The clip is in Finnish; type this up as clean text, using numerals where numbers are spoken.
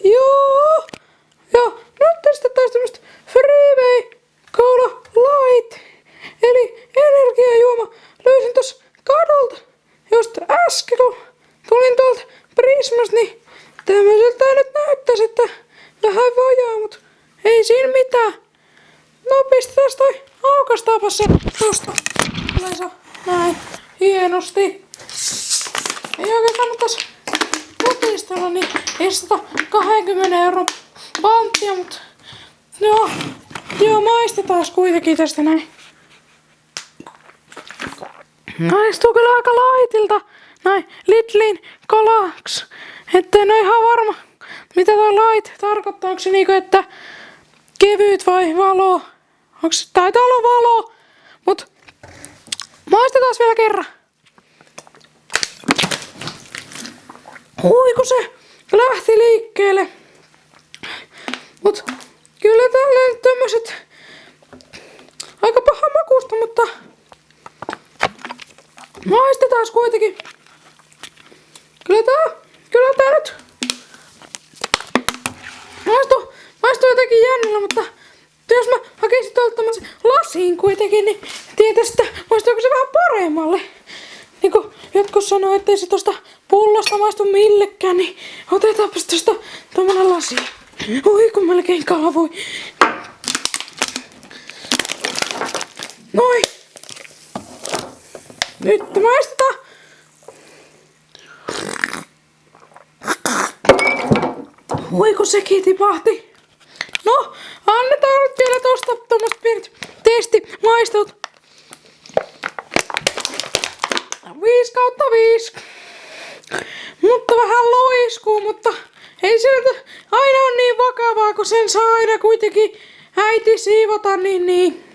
Joo. Ja nyt testataan tämmöstä Freeway Cola Light. Eli energiajuoma. Löysin tossa kadolta just äsken kun tulin tuolta Prismasta, niin tämmöseltä nyt näyttäisi, että vähän vajaa, mut ei siinä mitään. No pistetään toi aukastaapas se tosta. Näin. Hienosti. Ei oikein kannattais mutistella, niin ei 20 € panttia, mut joo, maistetaan kuitenkin tästä näin. Maistuu kyllä aika laitilta. Näin Lidlin kolaks. Ettei ole ihan varma, mitä toi light tarkoittaa. Onko se niinku, että kevyt vai valo? Taitaa olla valo. Mut maistetaan vielä kerran. Hui kun se lähti liikkeelle. Mut kyllä tällä nyt tämmöset aika paha makusta, mutta maistetaan kuitenkin. Kyllä tää nyt maistuu jotenkin jännillä, mutta jos mä hakisin tuolta tommosen lasiin kuitenkin, niin tietäis, että maistuuko se vähän paremmalle. Niin kuin jotkut sanoo, ettei se tosta pullosta maistu millekään, niin otetaanpas tosta tommonen lasi. Oi kun melkein kalvoi. Noin. Nyt maistetaan. Oi kun sekin tipahti. No, annetaan nyt vielä tosta tommoset pienet testimaistelut. 5/5. Mutta vähän loiskuu, mutta ei se aina ole niin vakavaa, kun sen saa aina kuitenkin äiti siivota, niin.